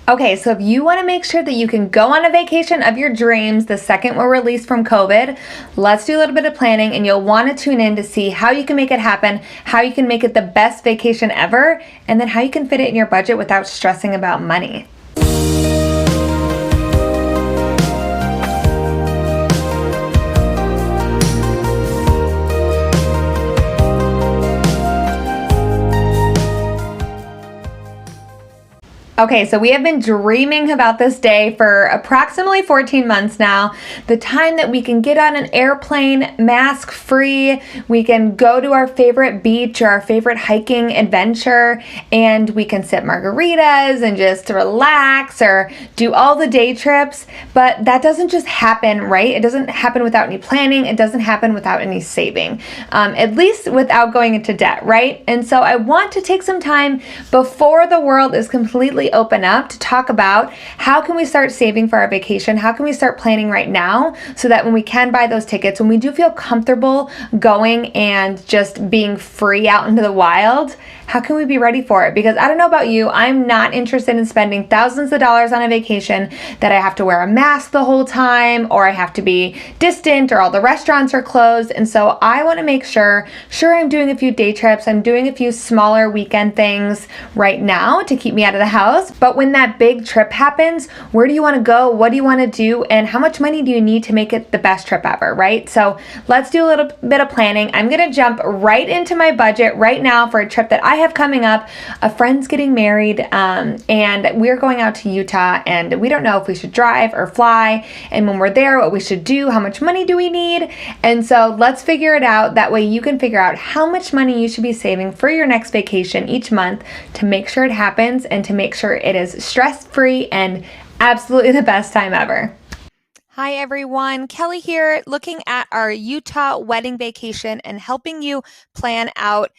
Okay, so if you want to make sure that you can go on a vacation of your dreams the second we're released from COVID, let's do a little bit of planning and you'll want to tune in to see how you can make it happen, how you can make it the best vacation ever, and then how you can fit it in your budget without stressing about money. Okay, so we have been dreaming about this day for approximately 14 months now. The time that we can get on an airplane mask free, we can go to our favorite beach or our favorite hiking adventure, and we can sip margaritas and just relax or do all the day trips. But that doesn't just happen, right? It doesn't happen without any planning. It doesn't happen without any saving, at least without going into debt, right? And so I want to take some time before the world is completely open up to talk about how can we start saving for our vacation? How can we start planning right now so that when we can buy those tickets, when we do feel comfortable going and just being free out into the wild, how can we be ready for it? Because I don't know about you, I'm not interested in spending thousands of dollars on a vacation that I have to wear a mask the whole time, or I have to be distant, or all the restaurants are closed. And so I want to make sure I'm doing a few day trips, I'm doing a few smaller weekend things right now to keep me out of the house. But when that big trip happens, where do you want to go? What do you want to do? And how much money do you need to make it the best trip ever, right? So let's do a little bit of planning. I'm going to jump right into my budget right now for a trip that I have coming up. A friend's getting married, and we're going out to Utah, and we don't know if we should drive or fly, and when we're there, what we should do, how much money do we need? And so let's figure it out. That way you can figure out how much money you should be saving for your next vacation each month to make sure it happens and to make sure it is stress-free and absolutely the best time ever. Hi everyone, Kelly here, looking at our Utah wedding vacation and helping you plan out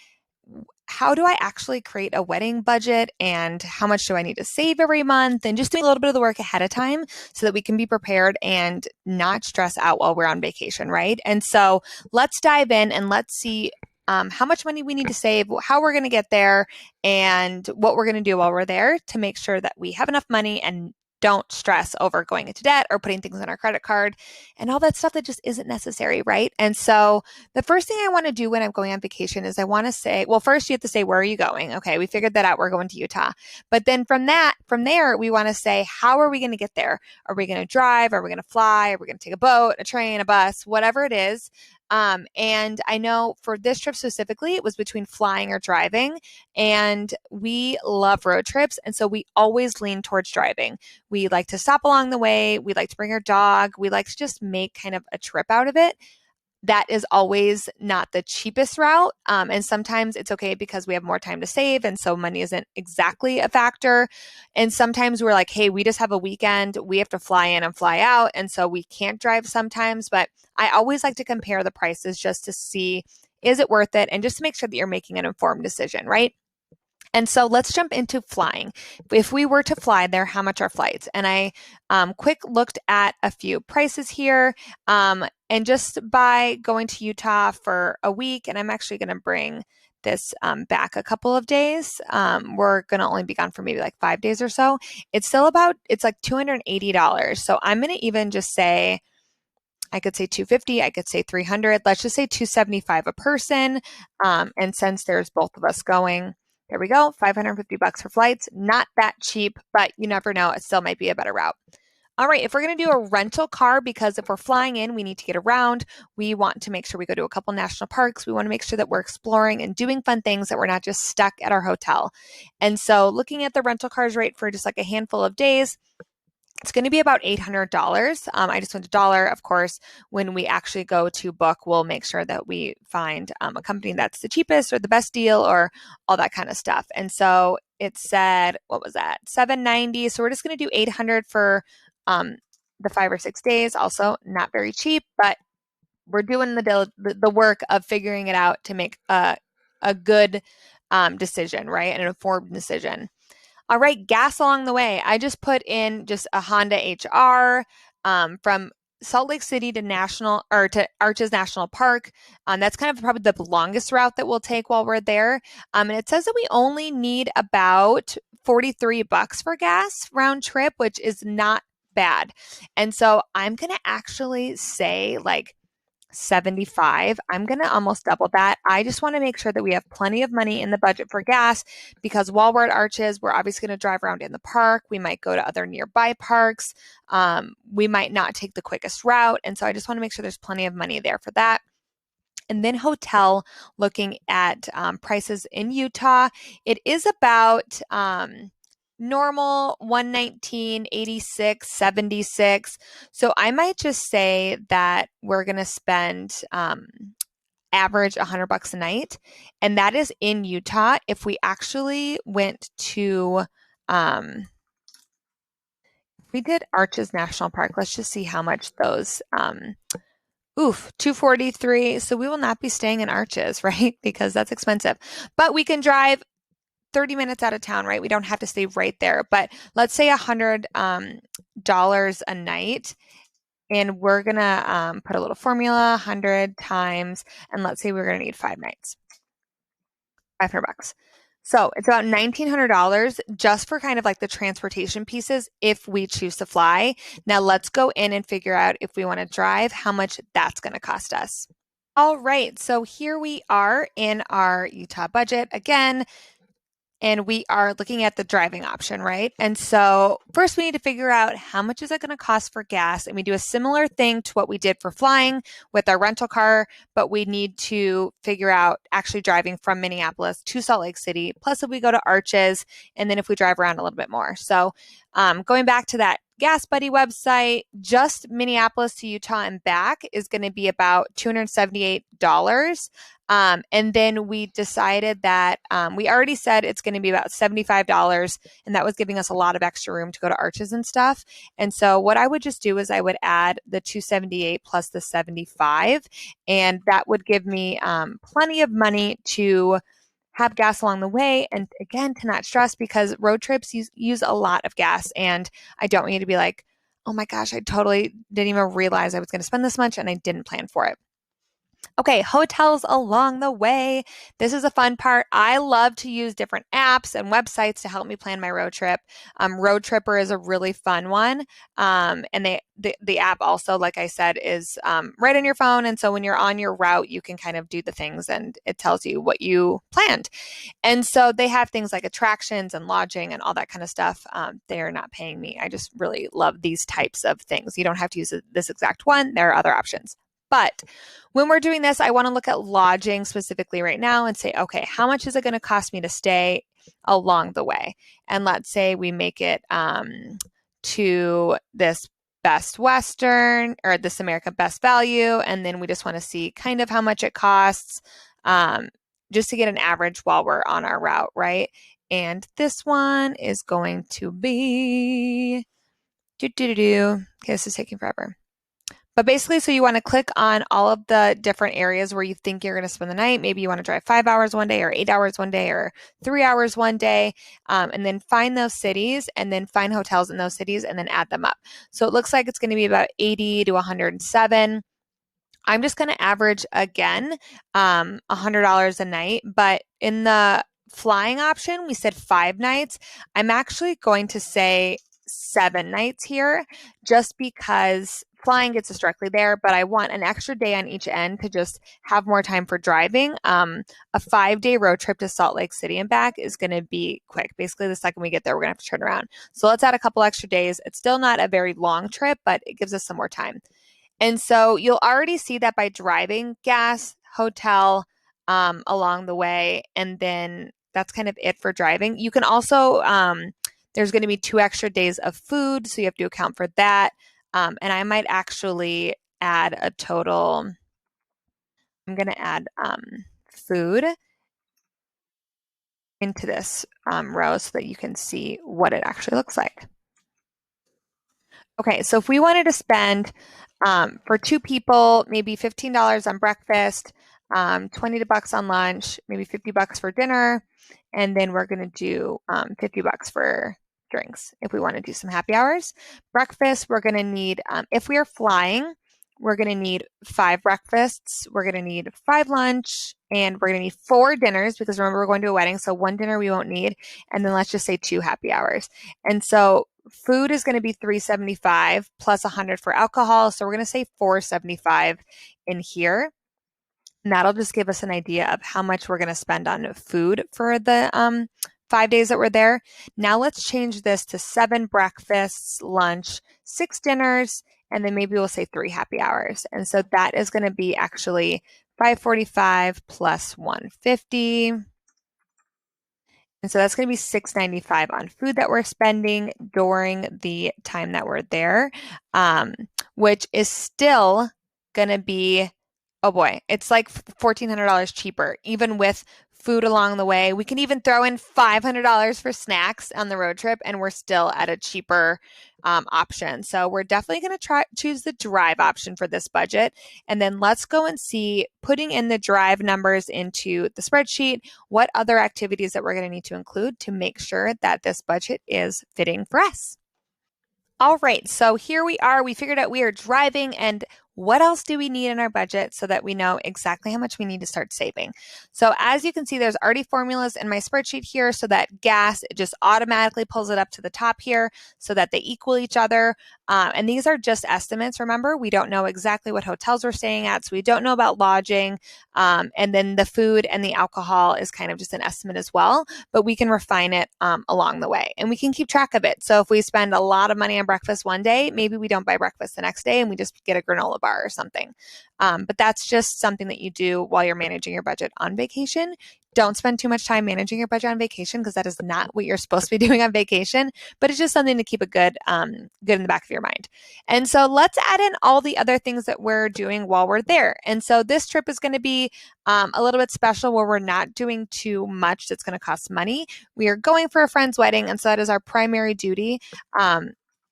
how do I actually create a wedding budget and how much do I need to save every month, and just doing a little bit of the work ahead of time so that we can be prepared and not stress out while we're on vacation, right? And so let's dive in and let's see how much money we need to save, how we're going to get there, and what we're going to do while we're there to make sure that we have enough money and don't stress over going into debt or putting things on our credit card and all that stuff that just isn't necessary, right? And so the first thing I want to do when I'm going on vacation is I want to say, well, first you have to say, where are you going? Okay, we figured that out. We're going to Utah. But then from there, we want to say, how are we going to get there? Are we going to drive? Are we going to fly? Are we going to take a boat, a train, a bus, whatever it is? And I know for this trip specifically, it was between flying or driving, and we love road trips. And so we always lean towards driving. We like to stop along the way. We like to bring our dog. We like to just make kind of a trip out of it. That is always not the cheapest route. And sometimes it's okay because we have more time to save. And so money isn't exactly a factor. And sometimes we're like, hey, we just have a weekend. We have to fly in and fly out. And so we can't drive sometimes. But I always like to compare the prices just to see, is it worth it? And just to make sure that you're making an informed decision, right? And so let's jump into flying. If we were to fly there, how much are flights? And I quick looked at a few prices here. And just by going to Utah for a week, and I'm actually going to bring this back a couple of days. We're going to only be gone for maybe like 5 days or so. It's like $280. So I'm going to even just say, I could say $250, I could say $300. Let's just say $275 a person. And since there's both of us going, there we go, $550 for flights. Not that cheap, but you never know. It still might be a better route. All right, if we're going to do a rental car, because if we're flying in, we need to get around. We want to make sure we go to a couple national parks. We want to make sure that we're exploring and doing fun things, that we're not just stuck at our hotel. And so looking at the rental cars rate for just like a handful of days, it's going to be about $800. I just went to dollar. Of course, when we actually go to book, we'll make sure that we find a company that's the cheapest or the best deal or all that kind of stuff. And so it said, what was that? $790. So we're just going to do $800 for the 5 or 6 days. Also not very cheap, but we're doing the work of figuring it out to make a good decision, right? And an informed decision. All right, gas along the way. I just put in just a Honda HR from Salt Lake City to Arches National Park. That's kind of probably the longest route that we'll take while we're there. And it says that we only need about $43 for gas round trip, which is not bad. And so I'm going to actually say like 75. I'm going to almost double that. I just want to make sure that we have plenty of money in the budget for gas because while we're at Arches, we're obviously going to drive around in the park. We might go to other nearby parks. We might not take the quickest route. And so I just want to make sure there's plenty of money there for that. And then hotel, looking at prices in Utah, it is about normal 119, 86, 76. So I might just say that we're going to spend average $100 a night. And that is in Utah. If we actually went to, if we did Arches National Park, let's just see how much those, 243. So we will not be staying in Arches, right? Because that's expensive. But we can drive 30 minutes out of town, right? We don't have to stay right there. But let's say $100 a night. And we're going to put a little formula, 100 times, and let's say we're going to need 5 nights, $500. So it's about $1,900 just for kind of like the transportation pieces if we choose to fly. Now let's go in and figure out if we want to drive, how much that's going to cost us. All right, so here we are in our Utah budget again. And we are looking at the driving option, right? And so first we need to figure out how much is it going to cost for gas. And we do a similar thing to what we did for flying with our rental car, but we need to figure out actually driving from Minneapolis to Salt Lake City. Plus if we go to Arches, and then if we drive around a little bit more. So going back to that Gas Buddy website, just Minneapolis to Utah and back is going to be about $278. And then we decided that we already said it's going to be about $75, and that was giving us a lot of extra room to go to Arches and stuff. And so what I would just do is I would add the 278 plus the 75, and that would give me plenty of money to have gas along the way. And again, to not stress because road trips use a lot of gas, and I don't want you to be like, oh my gosh, I totally didn't even realize I was going to spend this much and I didn't plan for it. Okay, hotels along the way. This is a fun part. I love to use different apps and websites to help me plan my road trip. Road Tripper is a really fun one. And the app also, like I said, is right on your phone. And so when you're on your route, you can kind of do the things and it tells you what you planned. And so they have things like attractions and lodging and all that kind of stuff. They're not paying me. I just really love these types of things. You don't have to use this exact one. There are other options. But when we're doing this, I want to look at lodging specifically right now and say, okay, how much is it going to cost me to stay along the way? And let's say we make it to this Best Western or this American Best Value. And then we just want to see kind of how much it costs just to get an average while we're on our route, right? And this one is going to be, okay, this is taking forever. But basically, so you want to click on all of the different areas where you think you're going to spend the night. Maybe you want to drive 5 hours one day or 8 hours one day or 3 hours one day, and then find those cities and then find hotels in those cities and then add them up. So it looks like it's going to be about 80 to 107. I'm just going to average again $100 a night, but in the flying option, we said 5 nights. I'm actually going to say 7 nights here just because flying gets us directly there, but I want an extra day on each end to just have more time for driving. A 5-day road trip to Salt Lake City and back is going to be quick. Basically, the second we get there, we're going to have to turn around. So let's add a couple extra days. It's still not a very long trip, but it gives us some more time. And so you'll already see that by driving, gas, hotel along the way, and then that's kind of it for driving. You can also, there's going to be 2 extra days of food, so you have to account for that. And I might actually add a total, I'm going to add food into this row so that you can see what it actually looks like. Okay, so if we wanted to spend for 2 people, maybe $15 on breakfast, $20 on lunch, maybe $50 for dinner, and then we're going to do $50 for drinks if we want to do some happy hours. Breakfast, we're going to need, if we are flying, we're going to need 5 breakfasts, we're going to need 5 lunch, and we're going to need 4 dinners because remember we're going to a wedding, so 1 dinner we won't need, and then let's just say 2 happy hours. And so food is going to be $375 plus 100 for alcohol, so we're going to say $475 in here. And that'll just give us an idea of how much we're going to spend on food for the 5 days that we're there. Now let's change this to 7 breakfasts, lunch, 6 dinners, and then maybe we'll say 3 happy hours. And so that is going to be actually $545 plus 150. And so that's going to be $695 on food that we're spending during the time that we're there, which is still going to be, oh boy, it's like $1,400 cheaper, even with food along the way. We can even throw in $500 for snacks on the road trip, and we're still at a cheaper option. So we're definitely going to choose the drive option for this budget. And then let's go and see, putting in the drive numbers into the spreadsheet, what other activities that we're going to need to include to make sure that this budget is fitting for us. All right, so here we are. We figured out we are driving, and what else do we need in our budget so that we know exactly how much we need to start saving? So as you can see, there's already formulas in my spreadsheet here so that gas, it just automatically pulls it up to the top here so that they equal each other. And these are just estimates. Remember, we don't know exactly what hotels we're staying at, so we don't know about lodging. And then the food and the alcohol is kind of just an estimate as well, but we can refine it along the way and we can keep track of it. So if we spend a lot of money on breakfast one day, maybe we don't buy breakfast the next day and we just get a granola bar or something. But that's just something that you do while you're managing your budget on vacation. Don't spend too much time managing your budget on vacation because that is not what you're supposed to be doing on vacation, but it's just something to keep a good in the back of your mind. And so let's add in all the other things that we're doing while we're there. And so this trip is going to be a little bit special where we're not doing too much that's going to cost money. We are going for a friend's wedding, and so that is our primary duty.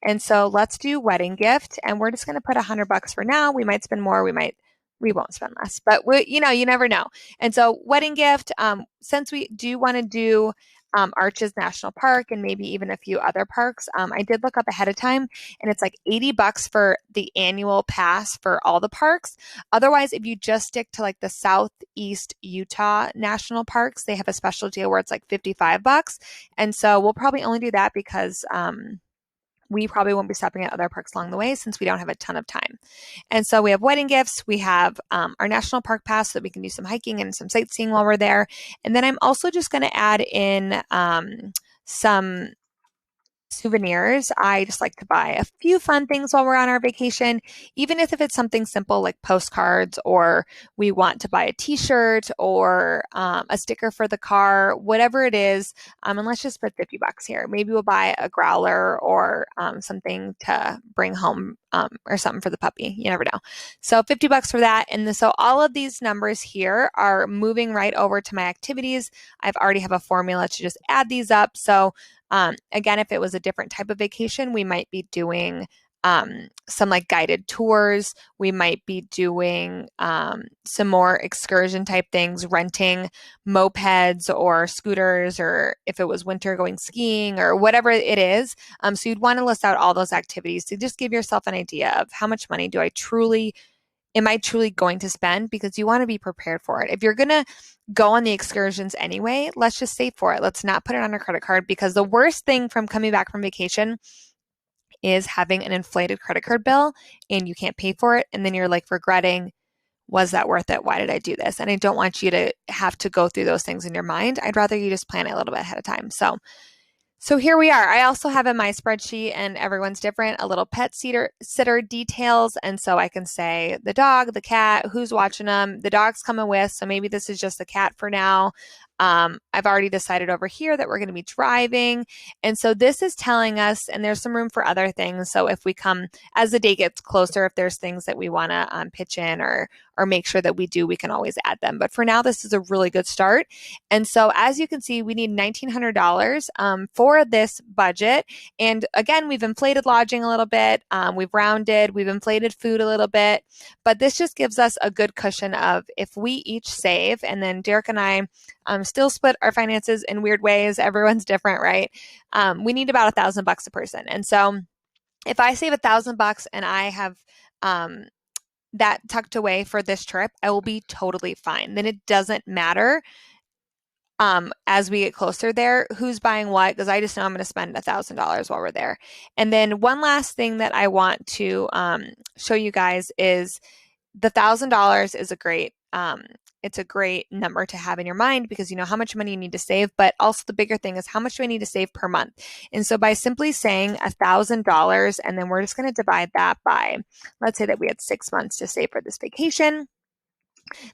And so let's do wedding gift, and we're just going to put $100 for now. We might spend more. We won't spend less, but you never know. And so wedding gift, since we do want to do Arches National Park and maybe even a few other parks, I did look up ahead of time, and it's like $80 for the annual pass for all the parks. Otherwise, if you just stick to like the Southeast Utah National Parks, they have a special deal where it's like $55. And so we'll probably only do that because we probably won't be stopping at other parks along the way since we don't have a ton of time. And so we have wedding gifts. We have our national park pass so that we can do some hiking and some sightseeing while we're there. And then I'm also just going to add in some souvenirs. I just like to buy a few fun things while we're on our vacation, even if it's something simple like postcards, or we want to buy a t-shirt or a sticker for the car, whatever it is. And let's just put $50 here. Maybe we'll buy a growler or something to bring home or something for the puppy. You never know. So $50 for that. And so all of these numbers here are moving right over to my activities. I've already have a formula to just add these up. So again, if it was a different type of vacation, we might be doing some like guided tours. We might be doing some more excursion type things, renting mopeds or scooters, or if it was winter, going skiing or whatever it is. So you'd want to list out all those activities to just give yourself an idea of how much money am I truly going to spend, because you want to be prepared for it. If you're going to go on the excursions anyway, let's just save for it. Let's not put it on a credit card, because the worst thing from coming back from vacation is having an inflated credit card bill and you can't pay for it. And then you're like regretting, was that worth it? Why did I do this? And I don't want you to have to go through those things in your mind. I'd rather you just plan it a little bit ahead of time. So here we are. I also have in my spreadsheet, and everyone's different, a little pet sitter details. And so I can say the dog, the cat, who's watching them, the dog's coming with. So maybe this is just the cat for now. I've already decided over here that we're going to be driving. And so this is telling us, and there's some room for other things. So if we come, as the day gets closer, if there's things that we want to pitch in or make sure that we do, we can always add them. But for now, this is a really good start. And so as you can see, we need $1,900 for this budget. And again, we've inflated lodging a little bit. We've rounded, we've inflated food a little bit, but this just gives us a good cushion of if we each save, and then Derek and I still split our finances in weird ways. Everyone's different, right? We need about $1,000 a person. And so if I save $1,000 and I have that tucked away for this trip, I will be totally fine. Then it doesn't matter as we get closer there, who's buying what, because I just know I'm going to spend $1,000 while we're there. And then one last thing that I want to show you guys is the $1,000 is it's a great number to have in your mind because you know how much money you need to save, but also the bigger thing is how much do I need to save per month? And so by simply saying $1,000, and then we're just going to divide that by, let's say that we had 6 months to save for this vacation.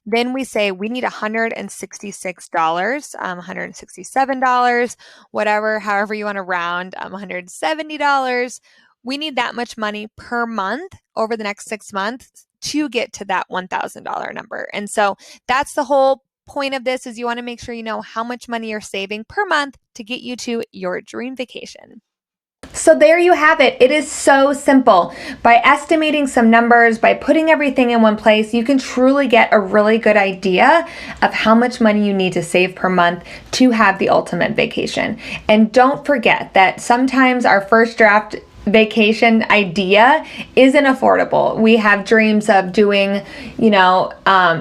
Then we say we need $166, $167, whatever, however you want to round, $170. We need that much money per month over the next 6 months to get to that $1,000 number. And so that's the whole point of this, is you want to make sure you know how much money you're saving per month to get you to your dream vacation. So there you have it. It is so simple. By estimating some numbers, by putting everything in one place, you can truly get a really good idea of how much money you need to save per month to have the ultimate vacation. And don't forget that sometimes our first draft vacation idea isn't affordable. We have dreams of doing,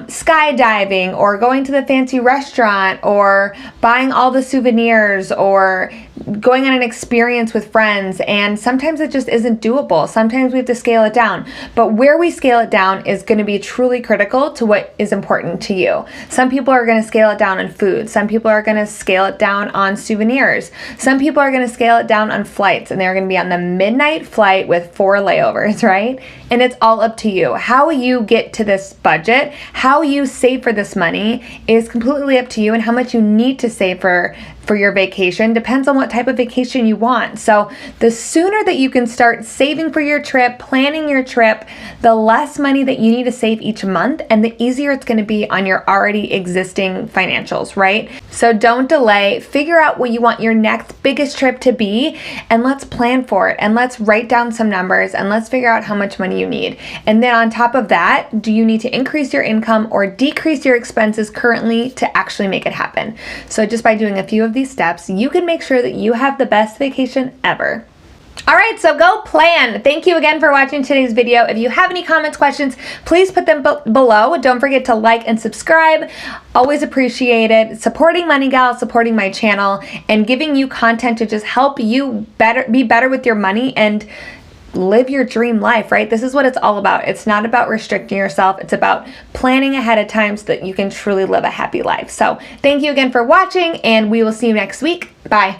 skydiving or going to the fancy restaurant or buying all the souvenirs or going on an experience with friends, and sometimes it just isn't doable. Sometimes we have to scale it down, but where we scale it down is going to be truly critical to what is important to you. Some people are going to scale it down on food. Some people are going to scale it down on souvenirs. Some people are going to scale it down on flights, and they're going to be on the midnight flight with 4 layovers, right? And it's all up to you. How you get to this budget, how you save for this money is completely up to you, and how much you need to save for your vacation depends on what type of vacation you want. So the sooner that you can start saving for your trip, planning your trip, the less money that you need to save each month, and the easier it's going to be on your already existing financials, right? So don't delay. Figure out what you want your next biggest trip to be, and let's plan for it, and let's write down some numbers, and let's figure out how much money you need. And then on top of that, do you need to increase your income or decrease your expenses currently to actually make it happen? So just by doing a few of these steps, you can make sure that you have the best vacation ever. All right, so go plan. Thank you again for watching today's video. If you have any comments, questions, please put them below. Don't forget to like and subscribe. Always appreciate it. Supporting Money Gal, supporting my channel, and giving you content to just help you be better with your money and live your dream life, right? This is what it's all about. It's not about restricting yourself. It's about planning ahead of time so that you can truly live a happy life. So thank you again for watching, and we will see you next week. Bye.